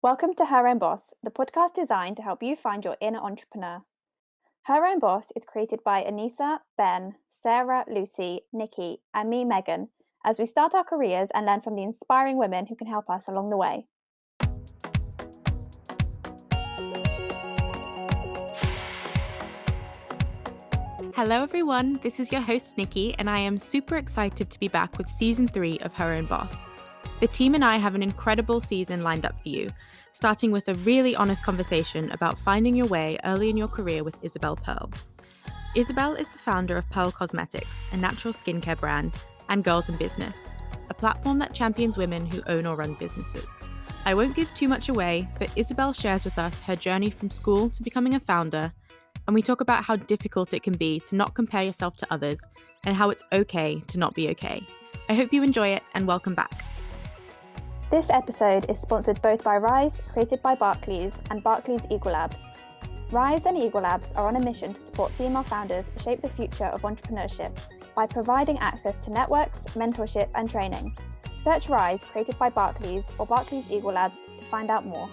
Welcome to Her Own Boss, the podcast designed to help you find your inner entrepreneur. Her Own Boss is created by Anissa, Ben, Sarah, Lucy, Nikki, and me, Megan, as we start our careers and learn from the inspiring women who can help us along the way. Hello, everyone. This is your host, Nikki, and I am super excited to be back with season 3 of Her Own Boss. The team and I have an incredible season lined up for you, starting with a really honest conversation about finding your way early in your career with Isobel Perl. Isobel is the founder of Perl Cosmetics, a natural skincare brand, and Girls in Business, a platform that champions women who own or run businesses. I won't give too much away, but Isobel shares with us her journey from school to becoming a founder, and we talk about how difficult it can be to not compare yourself to others and how it's okay to not be okay. I hope you enjoy it, and welcome back. This episode is sponsored both by Rise, created by Barclays, and Barclays Eagle Labs. Rise and Eagle Labs are on a mission to support female founders shape the future of entrepreneurship by providing access to networks, mentorship, and training. Search Rise, created by Barclays, or Barclays Eagle Labs to find out more.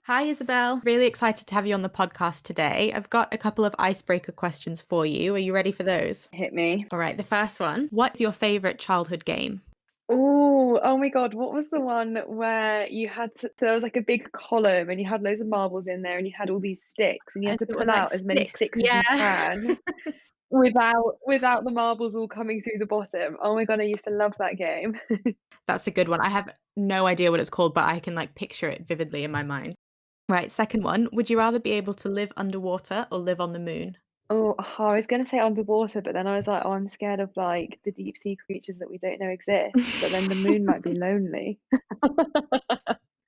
Hi, Isobel. Really excited to have you on the podcast today. I've got a couple of icebreaker questions for you. Are you ready for those? Hit me. All right, the first one. What's your favourite childhood game? Oh my God. What was the one where you had to, so there was like a big column and you had loads of marbles in there and you had all these sticks and you had to It was pull like out as many sticks as you Yeah. can without the marbles all coming through the bottom. Oh my God, I used to love that game. That's a good one. I have no idea what it's called, but I can picture it vividly in my mind. Right, second one. Would you rather be able to live underwater or live on the moon? I was gonna say underwater, but then I was like, oh, I'm scared of like the deep sea creatures that we don't know exist. But then the moon might be lonely.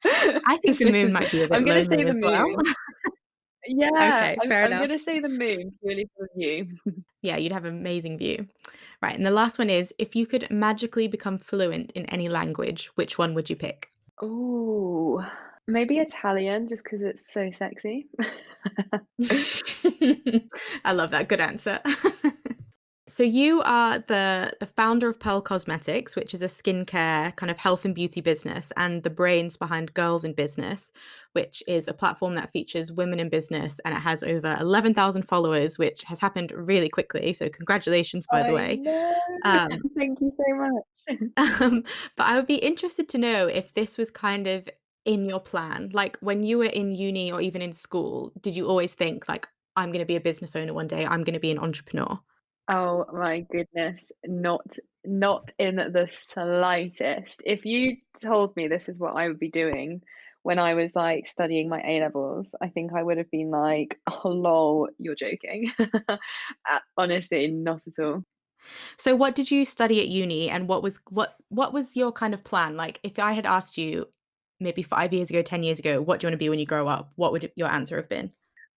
I think the moon might be a bit I'm gonna say lonely the as well. moon. Yeah, Okay, I'm fair I'm enough. gonna say the moon purely for the view. Yeah, you'd have amazing view. Right, and the last one is, if you could magically become fluent in any language, which one would you pick? Ooh, maybe Italian just 'cause it's so sexy. I love that. Good answer. So you are the founder of Pearl Cosmetics, which is a skincare kind of health and beauty business, and the brains behind Girls in Business, which is a platform that features women in business, and it has over 11,000 followers, which has happened really quickly. So congratulations, by the I way. know. Um, Thank you so much. but I would be interested to know if this was kind of in your plan. Like when you were in uni or even in school, did you always think like, I'm going to be a business owner one day, I'm going to be an entrepreneur? Oh my goodness, not in the slightest. If you told me this is what I would be doing when I was like studying my A levels, I think I would have been like, "Oh, lol, you're joking." Honestly, not at all. So what did you study at uni, and what was your kind of plan? Like if I had asked you maybe 5 years ago, 10 years ago, what do you want to be when you grow up? What would your answer have been?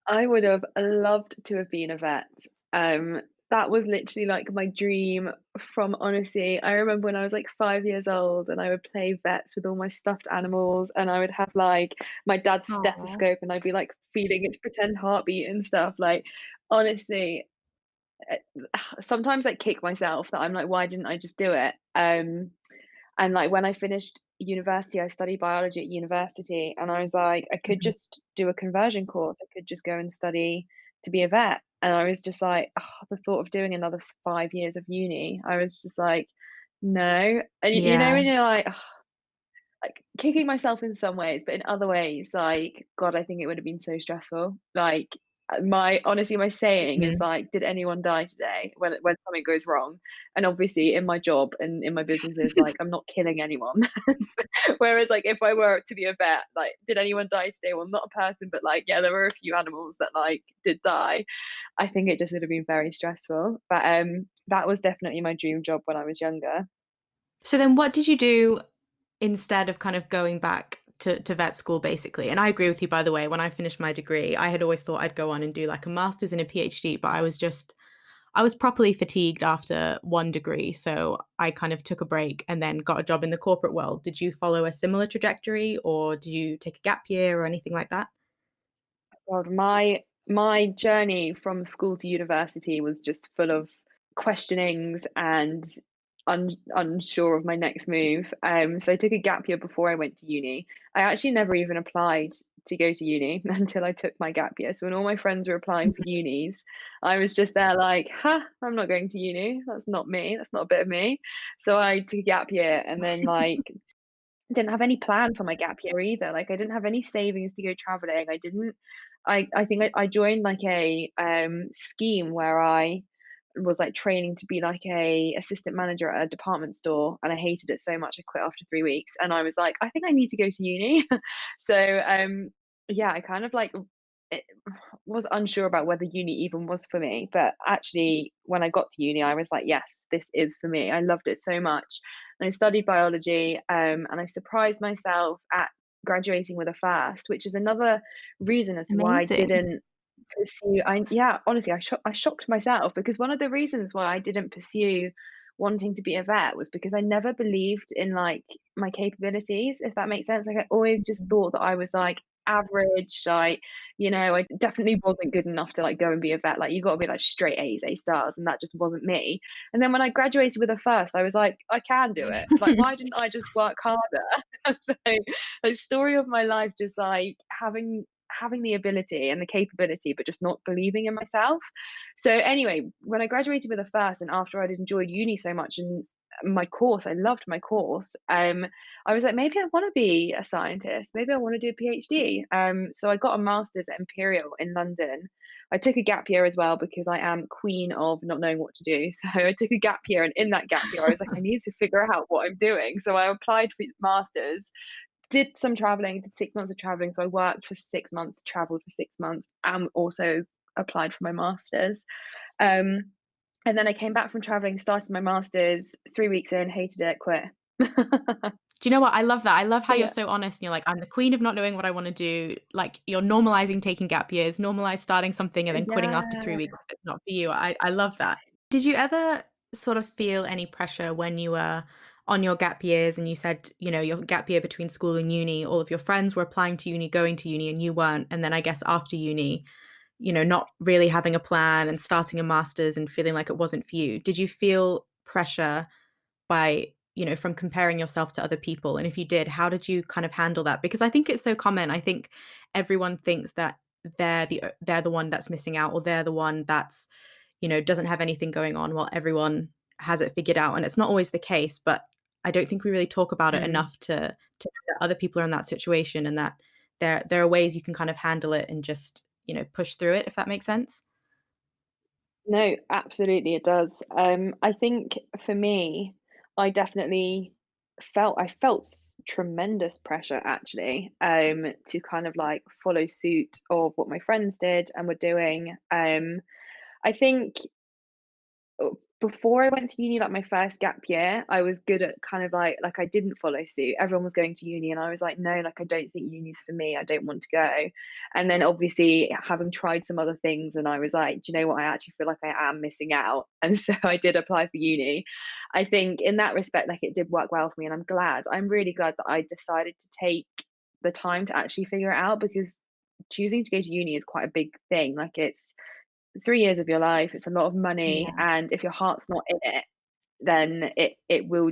I would have loved to have been a vet. Um, that was literally like my dream from honestly, I remember when I was like 5 years old and I would play vets with all my stuffed animals and I would have like my dad's Aw. stethoscope and I'd be like feeling its pretend heartbeat and stuff. Like honestly, eh, sometimes I kick myself that I'm like, why didn't I just do it? And like when I finished university, I studied biology at university, and I was like, I could Mhm. just do a conversion course. I could just go and study to be a vet. And I was just like, the thought of doing another 5 years of uni, I was just like, no. And you know, Yeah, when you're like kicking myself in some ways, but in other ways, like, God, I think it would have been so stressful. Like, my honestly, my saying is mhm. like, did anyone die today when something goes wrong? And obviously, in my job and in my businesses, like, I'm not killing anyone. Whereas, like, if I were to be a vet, like, did anyone die today? Well, not a person, but like, yeah, there were a few animals that like did die. I think it just would have been very stressful. But that was definitely my dream job when I was younger. So then what did you do instead of kind of going back to vet school basically? And I agree with you, by the way. When I finished my degree, I had always thought I'd go on and do like a master's and a PhD, but I was properly fatigued after one degree, so I kind of took a break and then got a job in the corporate world. Did you follow a similar trajectory, or did you take a gap year or anything like that? God, my journey from school to university was just full of questionings and unsure of my next move. So I took a gap year before I went to uni. I actually never even applied to go to uni until I took my gap year. So when all my friends were applying for unis, I was just there like, "Ha, I'm not going to uni. That's not me. That's not a bit of me." So I took a gap year and then like didn't have any plan for my gap year either. Like I didn't have any savings to go traveling. I didn't. I think I joined like a scheme where I was like training to be like a assistant manager at a department store, and I hated it so much I quit after 3 weeks. And I was like, I think I need to go to uni. So yeah, I kind of like it, was unsure about whether uni even was for me. But actually, when I got to uni, I was like, yes, this is for me. I loved it so much. And I studied biology, and I surprised myself at graduating with a first, which is another reason as to why I Amazing. didn't pursue. I Yeah, honestly, I shocked myself because one of the reasons why I didn't pursue wanting to be a vet was because I never believed in like my capabilities, if that makes sense. Like I always just thought that I was like average, like, I definitely wasn't good enough to like go and be a vet. Like you gotta be like straight A's, A stars, and that just wasn't me. And then when I graduated with a first, I was like, I can do it. Like, why didn't I just work harder? So the story of my life, just like having the ability and the capability, but just not believing in myself. So anyway, when I graduated with a first, and after I'd enjoyed uni so much and my course, I loved my course. I was like, maybe I want to be a scientist. Maybe I want to do a PhD. So I got a master's at Imperial in London. I took a gap year as well because I am queen of not knowing what to do. So I took a gap year, and in that gap year, I was like, I need to figure out what I'm doing. So I applied for masters, did some traveling, did 6 months of traveling. So I worked for 6 months, traveled for 6 months, and also applied for my masters. Um, and then I came back from traveling, started my masters. 3 weeks in, hated it, quit. Do you know what? I love that. I love how So you're yeah, so honest and you're like, I'm the queen of not knowing what I want to do. Like you're normalizing taking gap years, normalize starting something and then quitting after yeah, 3 weeks if it's not for you. I love that. Did you ever sort of feel any pressure when you were on your gap years and you said, your gap year between school and uni, all of your friends were applying to uni, going to uni, and you weren't. And then I guess after uni, not really having a plan and starting a master's and feeling like it wasn't for you. Did you feel pressure by, from comparing yourself to other people? And if you did, how did you kind of handle that? Because I think it's so common. I think everyone thinks that they're the one that's missing out, or they're the one that's, doesn't have anything going on while everyone has it figured out. And it's not always the case, but I don't think we really talk about it mm. enough to know that other people are in that situation, and that there are ways you can kind of handle it and just, push through it, if that makes sense. No, absolutely it does. I think for me, I felt tremendous pressure actually, to kind of like follow suit of what my friends did and were doing. I think before I went to uni, like my first gap year, I was good at kind of like I didn't follow suit. Everyone was going to uni, and I was like, no, like I don't think uni's for me. I don't want to go. And then obviously having tried some other things, and I was like, do you know what? I actually feel like I am missing out. And so I did apply for uni. I think in that respect, like it did work well for me, and I'm glad. I'm really glad that I decided to take the time to actually figure it out, because choosing to go to uni is quite a big thing. Like it's 3 years of your life, it's a lot of money, Yeah. and if your heart's not in it, then it will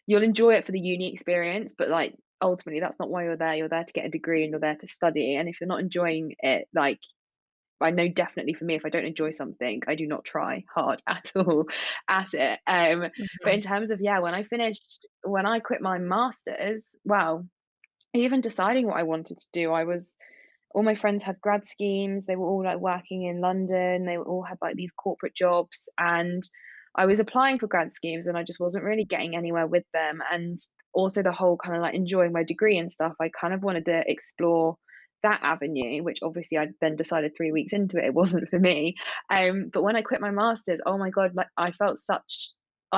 you'll enjoy it for the uni experience, but, like, ultimately, that's not why you're there. You're there to get a degree and you're there to study, and if you're not enjoying it, like, I know definitely for me, if I don't enjoy something, I do not try hard at all at it. But Mhm. in terms of, yeah, when I quit my masters, well, even deciding what I wanted to do, I was all my friends had grad schemes. They were all like working in London. They all had like these corporate jobs. And I was applying for grad schemes and I just wasn't really getting anywhere with them. And also the whole kind of like enjoying my degree and stuff, I kind of wanted to explore that avenue, which obviously I then decided 3 weeks into it, it wasn't for me. But when I quit my masters, oh my God, like I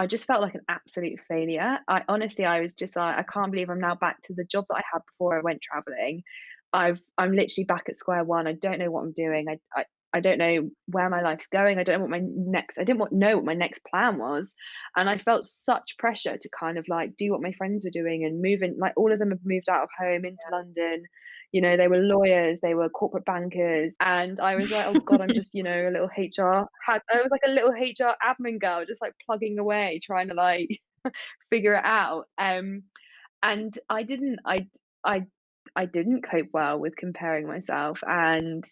just felt like an absolute failure. I was just like, I can't believe I'm now back to the job that I had before I went traveling. I'm literally back at square one. I don't know what I'm doing. I don't know where my life's going. I didn't know what my next plan was. And I felt such pressure to kind of like do what my friends were doing and move in. Like all of them have moved out of home into London, They were lawyers, they were corporate bankers, and I was like, "Oh god, I'm just, a little HR." Had I was like a little HR admin girl, just like plugging away, trying to like figure it out. And I I didn't cope well with comparing myself, and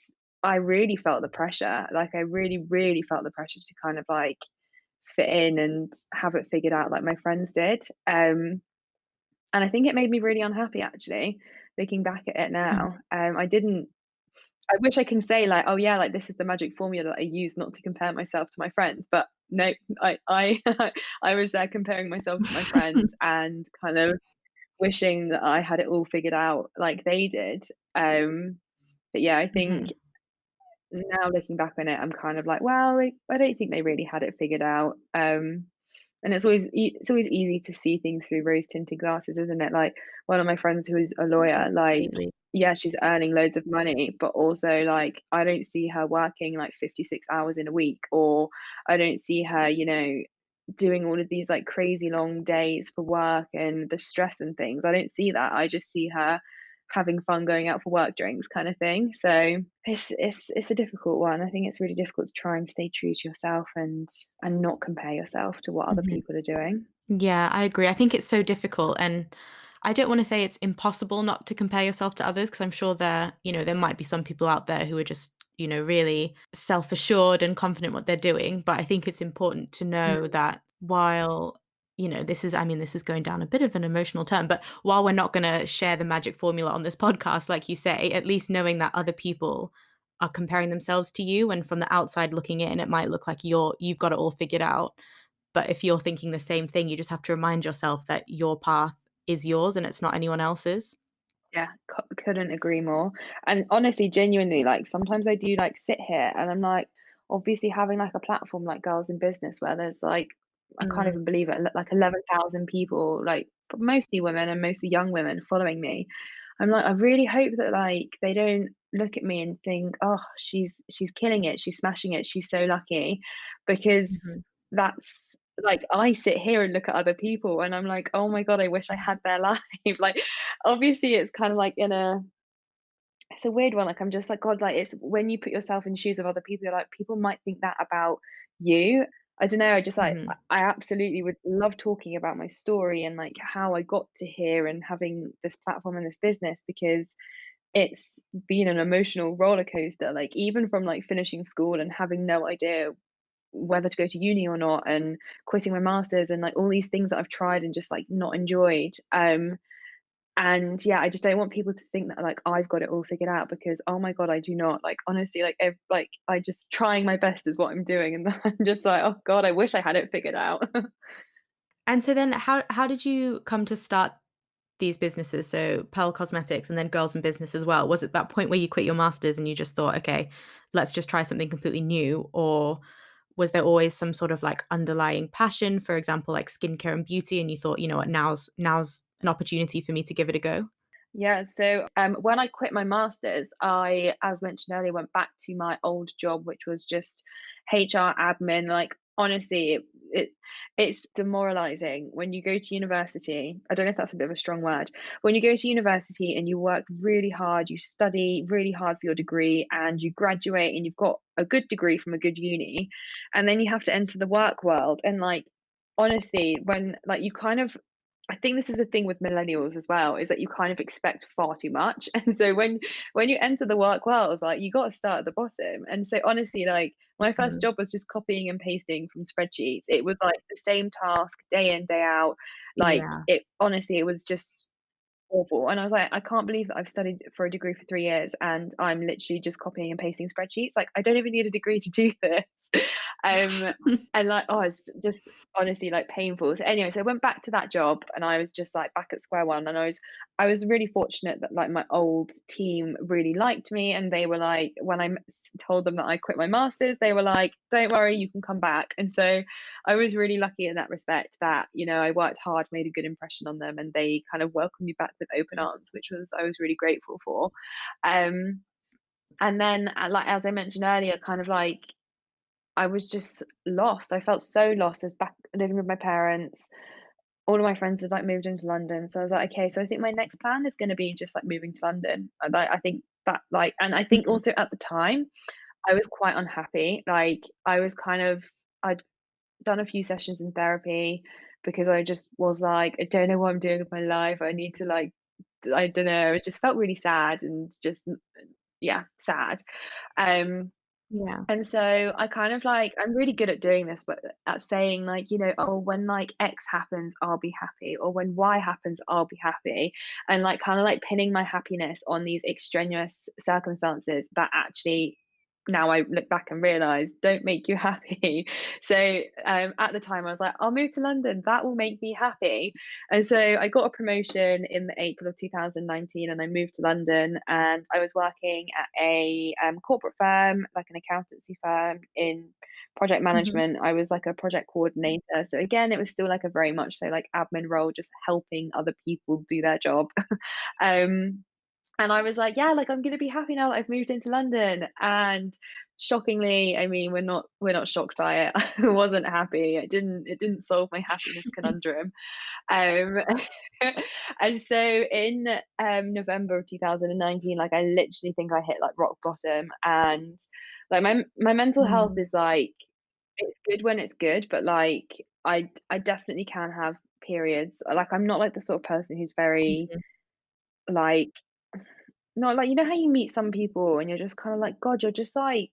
I really felt the pressure. Like I really, really felt the pressure to kind of like fit in and have it figured out like my friends did. And I think it made me really unhappy actually, looking back at it Mhm. now. I wish I can say like, oh yeah, like this is the magic formula that I use not to compare myself to my friends, but no, I I was there comparing myself to my friends and kind of wishing that I had it all figured out like they did. Um, but yeah, I think Mhm. now looking back on it, I'm kind of like, well, like, I don't think they really had it figured out. And it's always easy to see things through rose tinted glasses, isn't it? Like one of my friends who's a lawyer, like Absolutely. yeah, she's earning loads of money, but also like I don't see her working like 56 hours in a week, or I don't see her, doing all of these like crazy long days for work and the stress and things. I don't see that. I just see her having fun going out for work drinks kind of thing. So it's a difficult one. I think it's really difficult to try and stay true to yourself and not compare yourself to what other Mhm. people are doing. Yeah, I agree. I think it's so difficult, and I don't want to say it's impossible not to compare yourself to others because I'm sure there might be some people out there who are just, really self-assured and confident what they're doing, but I think it's important to know Mm, that while, this is going down a bit of an emotional turn, but while we're not going to share the magic formula on this podcast like you say, at least knowing that other people are comparing themselves to you and from the outside looking in, it might look like you've got it all figured out. But if you're thinking the same thing, you just have to remind yourself that your path is yours and it's not anyone else's. yeah, couldn't agree more. And honestly, genuinely, like sometimes I do like sit here and I'm like, obviously having like a platform like Girls in Business where there's like, I can't Mm, even believe it, like 11,000 people, like mostly women and mostly young women following me. I'm like, I really hope that like they don't look at me and think, oh, she's killing it, she's smashing it, she's so lucky, because mhm. that's like I sit here and look at other people and I'm like, oh my god, I wish I had their life. Like obviously it's kind of like it's a weird one. Like I'm just like, God, like it's when you put yourself in the shoes of other people, you're like, people might think that about you. I don't know. I just like Mhm. I absolutely would love talking about my story and like how I got to here and having this platform and this business, because it's been an emotional roller coaster. Like even from like finishing school and having no idea whether to go to uni or not, and quitting my masters and like all these things that I've tried and just like not enjoyed. And yeah, I just don't want people to think that like I've got it all figured out, because oh my god, I do not. Like honestly, like I just trying my best is what I'm doing, and I'm just like, oh god, I wish I had it figured out. And so then how did you come to start these businesses? So Pearl Cosmetics and then Girls in Business as well. Was it that point where you quit your masters and you just thought, okay, let's just try something completely new? Or was there always some sort of like underlying passion, for example, like skincare and beauty, and you thought, you know what, now's an opportunity for me to give it a go? Yeah, so when I quit my masters, I, as mentioned earlier, went back to my old job, which was just HR admin. Like honestly, it it's demoralizing when you go to university. I don't know if that's a bit of a strong word. When you go to university and you work really hard, you study really hard for your degree, and you graduate and you've got a good degree from a good uni, and then you have to enter the work world. And like honestly, when like you kind of I think this is the thing with millennials as well, is that you kind of expect far too much. And so when you enter the work world, like you got to start at the bottom. And so honestly, like my first Mhm. job was just copying and pasting from spreadsheets. It was like the same task day in, day out. Like Yeah. it honestly, it was just awful. And I was like, I can't believe that I've studied for a degree for 3 years and I'm literally just copying and pasting spreadsheets. Like, I don't even need a degree to do this. Um, and like, oh, it's just honestly like painful. So anyway, so I went back to that job and I was just like back at square one. And I was really fortunate that like my old team really liked me, and they were like, when told them that I quit my masters, they were like, don't worry, you can come back. And so I was really lucky in that respect that, I worked hard, made a good impression on them, and they kind of welcomed me back with open arms, which was I was really grateful for. Um, and then, like as I mentioned earlier, kind of like I was just lost. I felt so lost as back living with my parents, all of my friends had like moved into London. So I was like, okay, so I think my next plan is going to be just like moving to London. And I think that like, and I think Mhm. also at the time I was quite unhappy. Like I was kind of, I'd done a few sessions in therapy because I just was like, I don't know what I'm doing with my life. I need to like, I don't know. It just felt really sad and just, yeah, sad. Um, Yeah. and so I kind of like I'm really good at doing this, but at saying like, "Oh, when like X happens, I'll be happy," or when Y happens, I'll be happy. And like kind of like pinning my happiness on these extraneous circumstances that actually now I look back and realize don't make you happy. So at the time I was like, I'll move to London. That will make me happy. And so I got a promotion in the April of 2019 and I moved to London and I was working at a corporate firm, like an accountancy firm in project Mhm. management. I was like a project coordinator. So again, it was still like a very much so like admin role, just helping other people do their job. um, and I was like, yeah, like I'm gonna be happy now that I've moved into London. And shockingly, I mean, we're not shocked by it. I wasn't happy. It didn't solve my happiness conundrum. Um, and so in November of 2019, like I literally think I hit like rock bottom, and like my mental health Mm. is like it's good when it's good, but like I definitely can have periods. Like I'm not like the sort of person who's very Mhm. like not like how you meet some people and you're just kind of like God, you're just like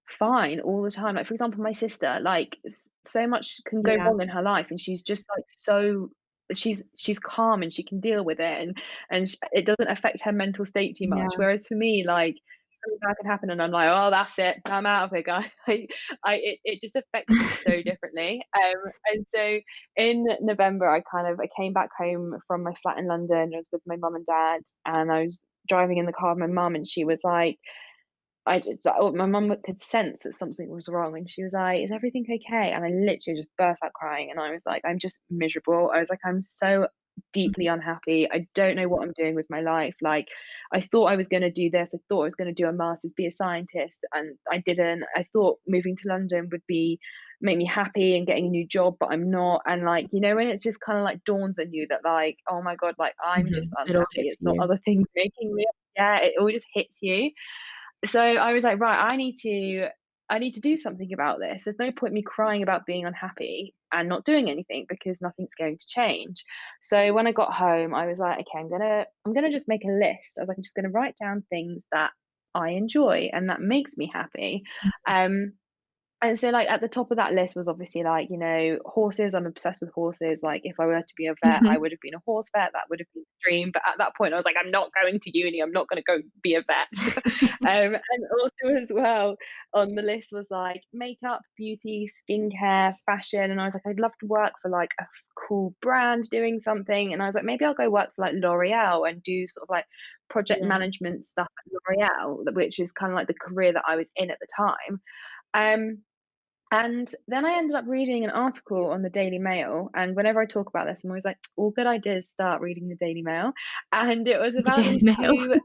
fine all the time. Like, for example, my sister, like, so much can go Yeah. wrong in her life, and she's just like so she's calm and she can deal with it, and it doesn't affect her mental state too much. Yeah. Whereas for me, like, something bad can happen, and I'm like, oh, that's it, I'm out of here, guys. Like, it just affects me so differently. And so in November, I came back home from my flat in London. I was with my mum and dad, and I was driving in the car with my mum, and she was like my mum could sense that something was wrong, and she was like, "Is everything okay?" And I literally just burst out crying, and I was like, "I'm just miserable." I was like, "I'm so deeply Mhm. unhappy. I don't know what I'm doing with my life. Like, I thought I was gonna do this. I thought I was gonna do a master's, be a scientist, and I didn't. I thought moving to London would be make me happy and getting a new job, but I'm not." And like, when it's just kind of like dawns on you that like, oh my God, like I'm just Mhm. It all unhappy. hits It's not you. other things making me. Yeah, it all just hits you. So I was like, right, I need to do something about this. There's no point me crying about being unhappy and not doing anything because nothing's going to change. So when I got home, I was like, okay, I'm gonna just make a list. I was like, I'm just gonna write down things that I enjoy and that makes me happy. Um, and so, like, at the top of that list was obviously, like, horses. I'm obsessed with horses. Like, if I were to be a vet, I Mhm. would have been a horse vet. That would have been the dream. But at that point, I was like, I'm not going to uni. I'm not going to go be a vet. And also, as well, on the list was like makeup, beauty, skincare, fashion. And I was like, I'd love to work for like a cool brand doing something. And I was like, maybe I'll go work for like L'Oreal and do sort of like project Yeah. management stuff at L'Oreal, which is kind of like the career that I was in at the time. Um, and then I ended up reading an article on the Daily Mail, and whenever I talk about this, I'm always like, all good ideas start reading the Daily Mail. And it was The about Daily these Mail. 2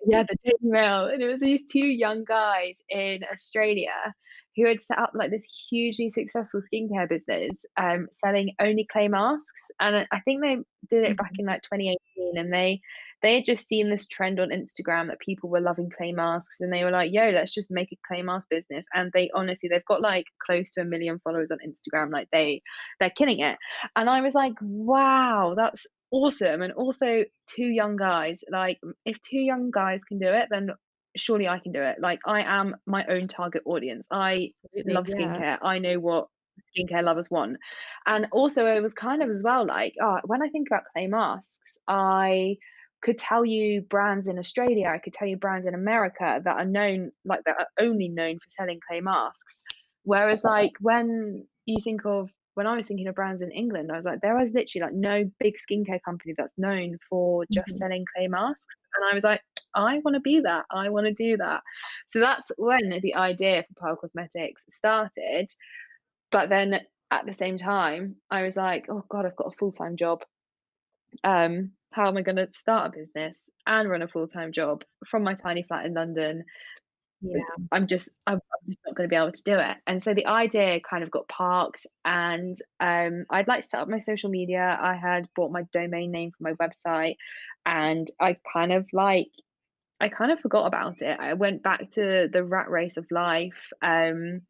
yeah, the Daily Mail, and it was these 2 young guys in Australia who had set up, like, this hugely successful skincare business, selling only clay masks, and I think they did it back Mhm. in, like, 2018, and they had just seen this trend on Instagram that people were loving clay masks, and they were like, "Yo, let's just make a clay mask business." And they honestly, they've got like close to 1 million followers on Instagram. Like they're killing it. And I was like, "Wow, that's awesome!" And also, 2 young guys. Like, if 2 young guys can do it, then surely I can do it. Like, I am my own target audience. I Absolutely, love yeah. skincare. I know what skincare lovers want. And also, it was kind of as well like, when I think about clay masks, I could tell you brands in Australia, I could tell you brands in America that are known like that are only known for selling clay masks. Whereas like when I was thinking of brands in England, I was like, there is literally like no big skincare company that's known for just Mhm. selling clay masks. And I was like, I want to be that. I want to do that. So that's when the idea for Pearl Cosmetics started. But then at the same time, I was like, oh God, I've got a full-time job. How am I going to start a business and run a full-time job from my tiny flat in London? Yeah. I'm just not going to be able to do it. And so the idea kind of got parked, and I'd like to set up my social media. I had bought my domain name for my website, and I kind of forgot about it. I went back to the rat race of life, and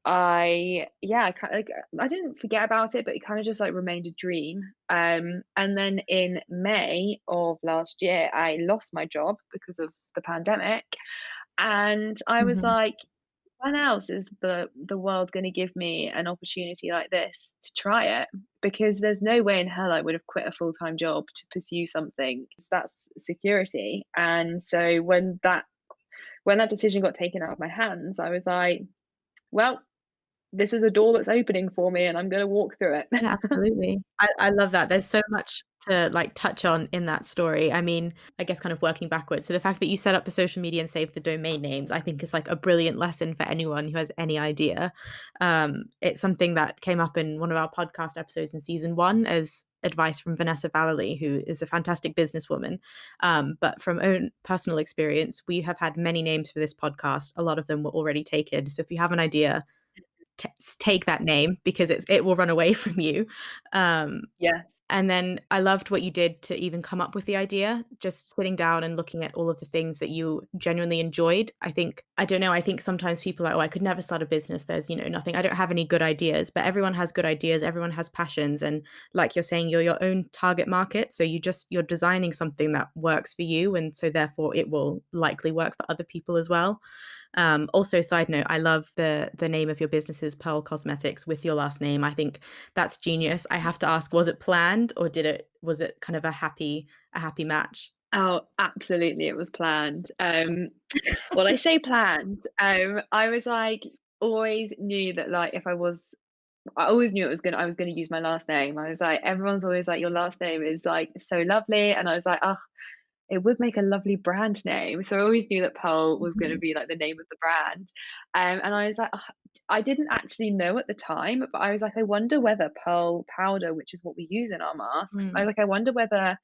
I didn't forget about it, but it kind of just like remained a dream. And then in May of last year, I lost my job because of the pandemic, and I was Mhm. like, when else is the world going to give me an opportunity like this to try it? Because there's no way in hell I would have quit a full-time job to pursue something. 'Cause that's security. And so when that decision got taken out of my hands, I was like, well, this is a door that's opening for me and I'm going to walk through it. Yeah, absolutely. I love that. There's so much to, like, touch on in that story. I mean, I guess kind of working backwards. So the fact that you set up the social media and saved the domain names, I think is, like, a brilliant lesson for anyone who has any idea. It's something that came up in one of our podcast episodes in season 1 as advice from Vanessa Vallely, who is a fantastic businesswoman. But from own personal experience, we have had many names for this podcast. A lot of them were already taken. So if you have an idea, t take that name because it will run away from you. Um, Yeah. and then I loved what you did to even come up with the idea, just sitting down and looking at all of the things that you genuinely enjoyed. I don't know, I think sometimes people are like, "Oh, I could never start a business. There's, nothing. I don't have any good ideas." But everyone has good ideas, everyone has passions, and like you're saying, you're your own target market, so you're designing something that works for you, and so therefore it will likely work for other people as well. Also, side note, I love the name of your business is Perl Cosmetics with your last name. I think that's genius. I have to ask, was it planned or was it kind of a happy match? Oh, absolutely, it was planned. Well, I say planned. I was like, always knew that like if I always knew I was gonna use my last name. I was like, everyone's always like, your last name is like so lovely, and I was like, oh, it would make a lovely brand name. So I always knew that Pearl was going to Mhm. be like the name of the brand. And I was like, "Ugh," I didn't actually know at the time, but I was like, I wonder whether Pearl powder, which is what we use in our masks, Mm. I wonder whether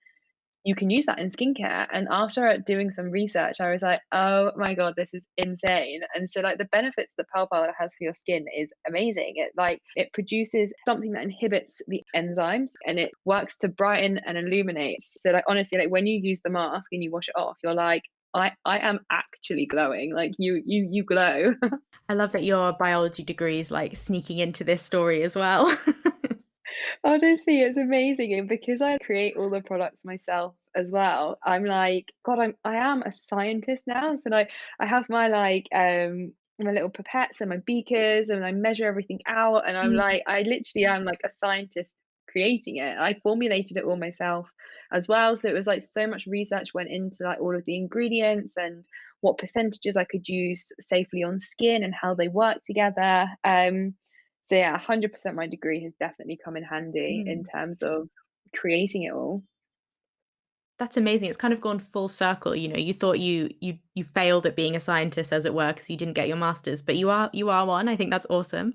you can use that in skincare. And after doing some research, I was like, oh my God, this is insane. And so like the benefits that Pearl powder has for your skin is amazing. It produces something that inhibits the enzymes and it works to brighten and illuminate. So like honestly, like when you use the mask and you wash it off, you're like, I am actually glowing. Like you glow. I love that your biology degree is like sneaking into this story as well. Honestly, it's amazing, and because I create all the products myself as well, I'm like, God, I am a scientist now. So like, I have my my little pipettes and my beakers, and I measure everything out, and I'm Mm. like, I literally am like a scientist creating it. I formulated it all myself as well, so it was like so much research went into like all of the ingredients and what percentages I could use safely on skin and how they work together. So yeah, 100% my degree has definitely come in handy in Mm. terms of creating it all. That's amazing. It's kind of gone full circle, you thought you failed at being a scientist, as it were, because you didn't get your master's, but you are one. I think that's awesome.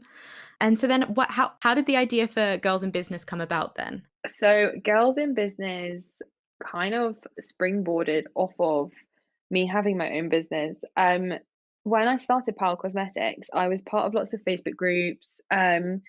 And so then how did the idea for Girls in Business come about then? So Girls in Business kind of springboarded off of me having my own business. When I started Perl Cosmetics, I was part of lots of Facebook groups, kind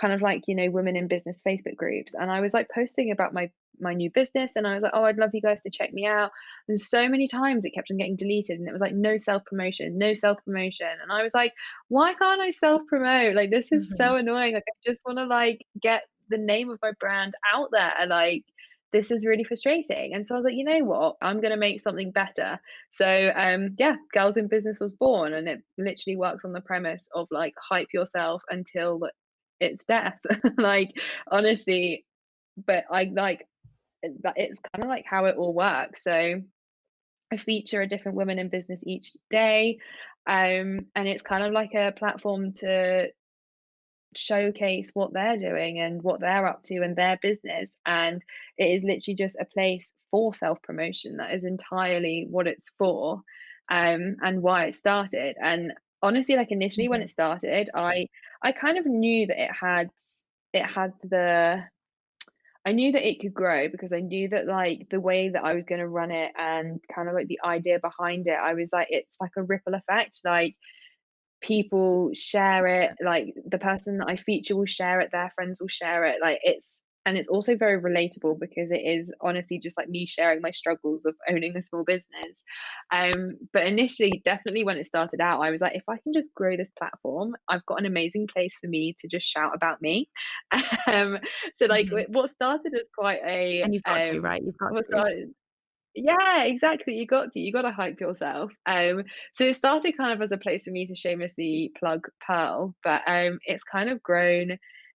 of like, women in business Facebook groups. And I was like posting about my new business and I was like, oh, I'd love you guys to check me out. And so many times it kept on getting deleted and it was like no self-promotion, no self-promotion. And I was like, why can't I self-promote? Like this is Mhm. so annoying. Like I just want to like get the name of my brand out there. Like this is really frustrating. And so I was like, you know what? I'm gonna make something better. So yeah, Girls in Business was born and it literally works on the premise of like hype yourself until it's death. Like honestly, but I like that it's kind of like how it all works. So I feature a different woman in business each day. And it's kind of like a platform to showcase what they're doing and what they're up to and their business. And it is literally just a place for self promotion. That is entirely what it's for, and why it started. And honestly, like initially when it Mhm. started, I kind of knew that it had the I knew that it could grow because I knew that, like, the way that I was gonna run it and kind of, like, the idea behind it, I was like, it's like a ripple effect, like, people share it, like, the person that I feature will share it, their friends will share it, like, it's also very relatable because it is honestly just, like, me sharing my struggles of owning a small business. But initially, definitely when it started out, I was like, "If I can just grow this platform, I've got an amazing place for me to just shout about me." Um, so, like, Mhm. what started as quite a, And you've got to, right? You've got what to. started yeah, exactly, you gotta hype yourself. So it started kind of as a place for me to shamelessly plug Pearl, but,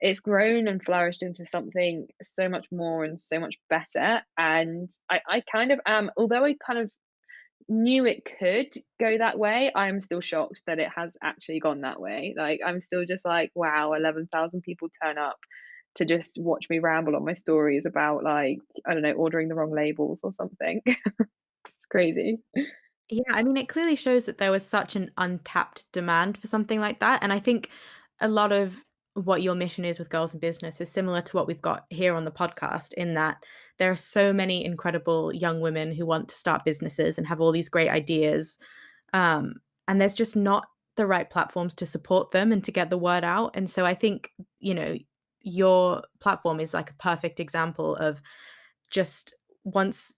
it's grown and flourished into something so much more and so much better, and I kind of am, although I kind of knew it could go that way, I'm still shocked that it has actually gone that way. Like, I'm still just like, "Wow, 11,000 people turn up to just watch me ramble on my stories about, like, I don't know, ordering the wrong labels or something." It's crazy. Yeah, I mean, it clearly shows that there was such an untapped demand for something like that, and I think a lot of what your mission is with Girls in Business is similar to what we've got here on the podcast in that there are so many incredible young women who want to start businesses and have all these great ideas, and there's just not the right platforms to support them and to get the word out, and so I think, your platform is like a perfect example of just once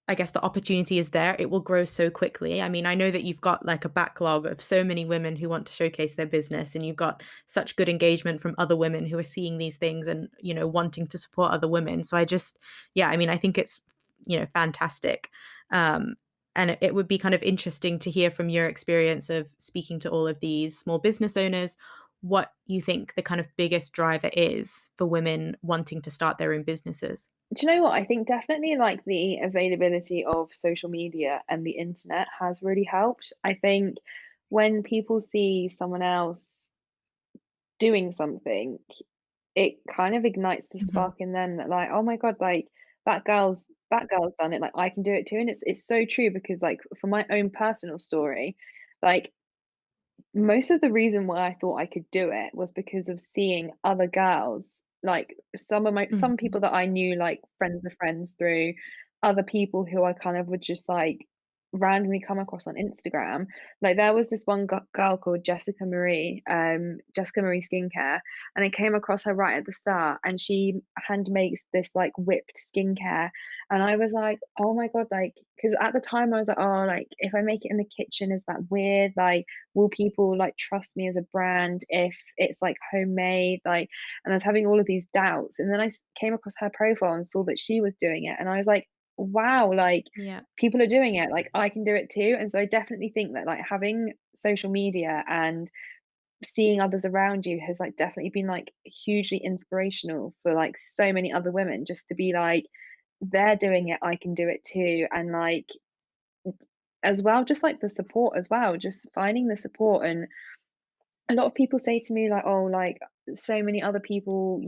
I guess the opportunity is there, it will grow so quickly. I mean, I know that you've got like a backlog of so many women who want to showcase their business, and you've got such good engagement from other women who are seeing these things and, wanting to support other women. So yeah, I mean, I think it's, fantastic. Um, and it would be kind of interesting to hear from your experience of speaking to all of these small business owners, what you think the kind of biggest driver is for women wanting to start their own businesses. Do you know what? I think definitely, like, the availability of social media and the internet has really helped. I think when people see someone else doing something, it kind of ignites the Mhm. spark in them that, like, "Oh my god, like, that girl's done it, like, I can do it too," and it's so true because, like, for my own personal story, like, most of the reason why I thought I could do it was because of seeing other girls, like, some Mhm. people that I knew, like, friends of friends through other people who I kind of would just, like, randomly come across on Instagram. Like, there was this one girl called Jessica Marie Skincare, and I came across her right at the start, and she hand makes this, like, whipped skincare, and I was like, "Oh my god," like, because at the time I was like, "Oh, like, if I make it in the kitchen, is that weird? Like, will people, like, trust me as a brand if it's, like, homemade?" Like, and I was having all of these doubts, and then came across her profile and saw that she was doing it, and I was like, "Wow, like, Yeah. people are doing it, like, I can do it too." And so I definitely think that, like, having social media and seeing others around you has, like, definitely been, like, hugely inspirational for, like, so many other women just to be like, "They're doing it, I can do it too." And, like, as well, just, like, the support as well, just finding the support. And a lot of people say to me like, "Oh, like, so many other people,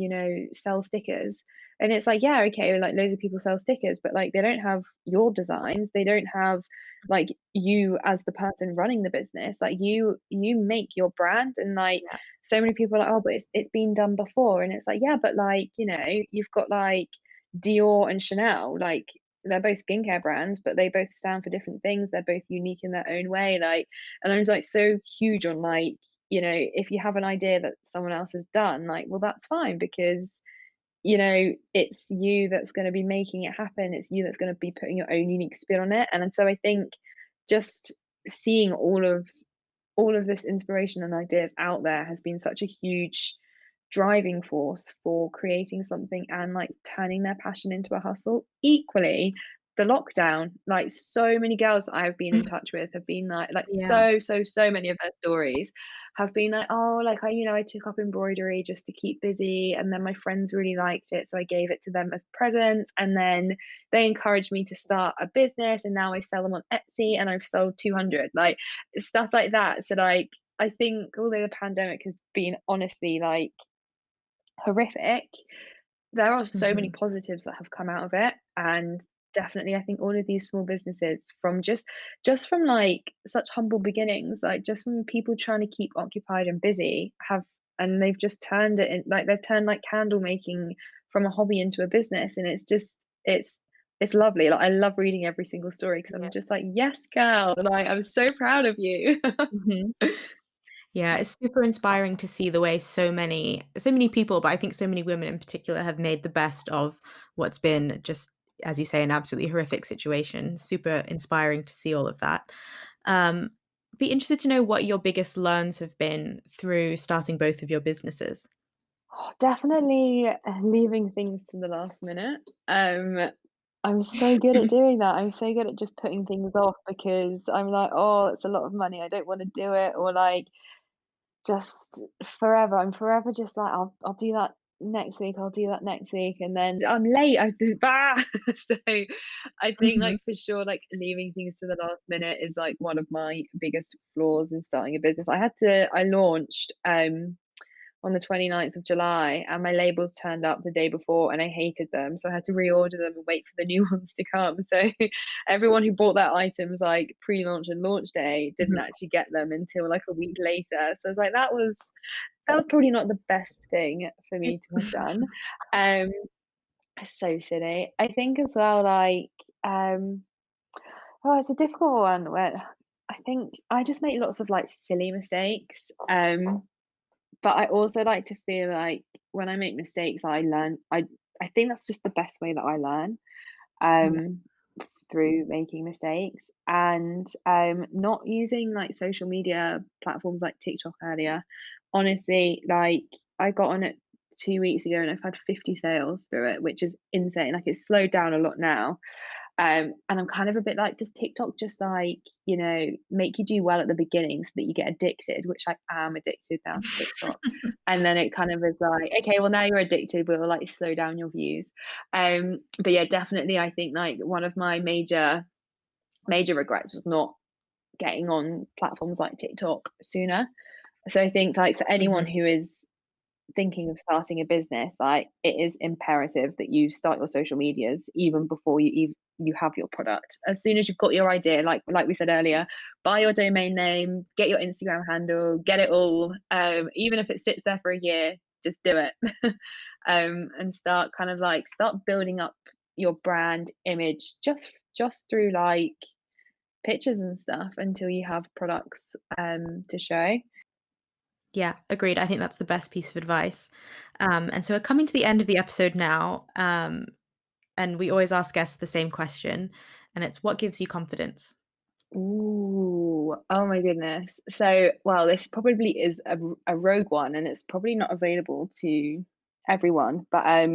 sell stickers." And it's like, yeah, okay, like, loads of people sell stickers, but, like, they don't have your designs. They don't have, like, you as the person running the business. Like, you make your brand, and, like, Yeah. so many people are like, "Oh, but it's been done before." And it's like, yeah, but, like, you've got, like, Dior and Chanel, like, they're both skincare brands, but they both stand for different things. They're both unique in their own way, like, and I'm just, like, so huge on, like, if you have an idea that someone else has done, like, well, that's fine because, it's you that's going to be making it happen. It's you that's going to be putting your own unique spin on it. And so I think just seeing all of this inspiration and ideas out there has been such a huge driving force for creating something and, like, turning their passion into a hustle. Equally, the lockdown, like, so many girls that I've been in touch with have been like Yeah. so many of their stories have been like, "Oh, like, I took up embroidery just to keep busy, and then my friends really liked it, so I gave it to them as presents, and then they encouraged me to start a business, and now I sell them on Etsy, and I've sold 200." Like, stuff like that. So, like, I think although the pandemic has been honestly, like, horrific, there are so many Mhm. positives that have come out of it. And definitely I think all of these small businesses, from just from, like, such humble beginnings, like, just from people trying to keep occupied and busy, have and they've just turned it in, like, they've turned, like, candle making from a hobby into a business, and it's it's lovely. Like I love reading every single story because I'm Yeah. just like, yes, girl, like I'm so proud of you. Mhm. Yeah, it's super inspiring to see the way so many people, but I think so many women in particular have made the best of what's been just, as you say, an absolutely horrific situation. Super inspiring to see all of that. Um, be interested to know what your biggest learns have been through starting both of your businesses. Oh, definitely leaving things to the last minute. I'm so good at doing that. I'm so good at just putting things off because I'm like, oh, it's a lot of money. I don't want to do it, or like just forever. I'm forever just like, I'll do that next week. I'll do that next week, and then I'm late. I do bah. So I think Mhm. like for sure, like leaving things to the last minute is like one of my biggest flaws in starting a business. I launched on the 29th of July, and my labels turned up the day before and I hated them. So I had to reorder them and wait for the new ones to come. So everyone who bought their items like pre-launch and launch day didn't Mhm. actually get them until like a week later. So I was like, that was probably not the best thing for me to have done. Um so silly. I think as well, like, oh, it's a difficult one where I think I just make lots of like silly mistakes. But I also like to feel like when I make mistakes, I learn. I think that's just the best way that I learn, Yeah. um, through making mistakes, and not using like social media platforms like TikTok earlier. Honestly, like I got on it 2 weeks ago and I've had 50 sales through it, which is insane. Like it's slowed down a lot now, and I'm kind of a bit like, does TikTok just like, make you do well at the beginning so that you get addicted, which I am addicted now to TikTok. And then it kind of is like, okay, well now you're addicted, we'll like slow down your views. But yeah, definitely I think like one of my major regrets was not getting on platforms like TikTok sooner. So I think like for anyone Mhm. who is thinking of starting a business, like it is imperative that you start your social medias even before you have your product. As soon as you've got your idea, like we said earlier, buy your domain name, get your Instagram handle, get it all. Even if it sits there for a year, just do it. And start building up your brand image just through like pictures and stuff until you have products to show. Yeah, agreed. I think that's the best piece of advice. And so we're coming to the end of the episode now, and we always ask guests the same question, and it's what gives you confidence? Ooh, oh my goodness. So, well, this probably is a rogue one, and it's probably not available to everyone. But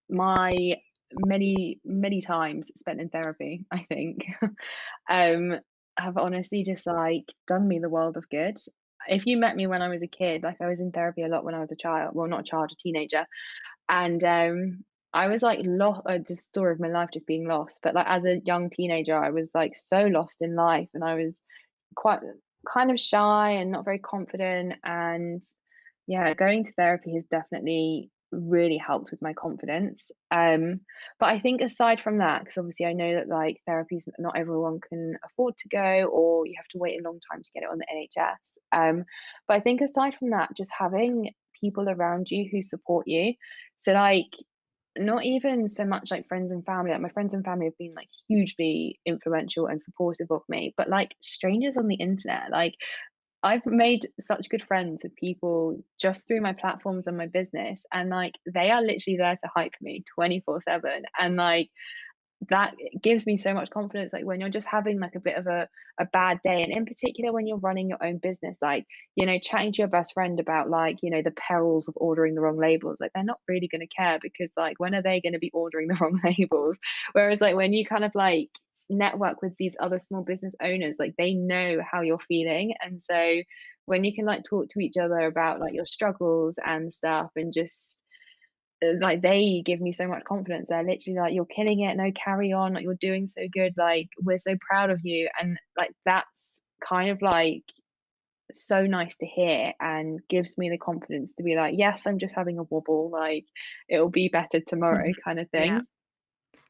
my many times spent in therapy, I think, um, have honestly just like done me the world of good. If you met me when I was a kid, like I was in therapy a lot when I was a child. Well, not a child, a teenager, and I was like lost, just story of my life, just being lost. But like as a young teenager, I was like so lost in life, and I was quite kind of shy and not very confident. And yeah, going to therapy has definitely really helped with my confidence. But I think aside from that, because obviously I know that like therapies, not everyone can afford to go, or you have to wait a long time to get it on the NHS. But I think aside from that, just having people around you who support you. So like not even so much like friends and family. Like my friends and family have been like hugely influential and supportive of me, but like strangers on the internet, like I've made such good friends with people just through my platforms and my business, and like they are literally there to hype me 24/7, and like that gives me so much confidence. Like when you're just having like a bit of a bad day, and in particular when you're running your own business, like chatting to your best friend about like the perils of ordering the wrong labels, like they're not really going to care, because like when are they going to be ordering the wrong labels? Whereas like when you kind of like network with these other small business owners, like they know how you're feeling, and so when you can like talk to each other about like your struggles and stuff, and just like they give me so much confidence. They're literally like, "You're killing it. No, carry on. Like you're doing so good. Like we're so proud of you." And like that's kind of like so nice to hear, and gives me the confidence to be like, "Yes, I'm just having a wobble. Like it'll be better tomorrow," Mhm. kind of Yeah, thing.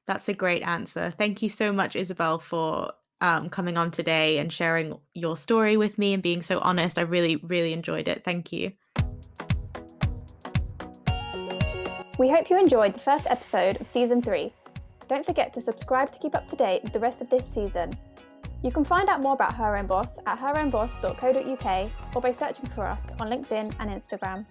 that's a great answer. Thank you so much, Isabel, for coming on today and sharing your story with me and being so honest. I really, really enjoyed it. Thank you. We hope you enjoyed the first episode of Season 3. Don't forget to subscribe to keep up to date with the rest of this season. You can find out more about Her Own Boss at herownboss.co.uk or by searching for us on LinkedIn and Instagram.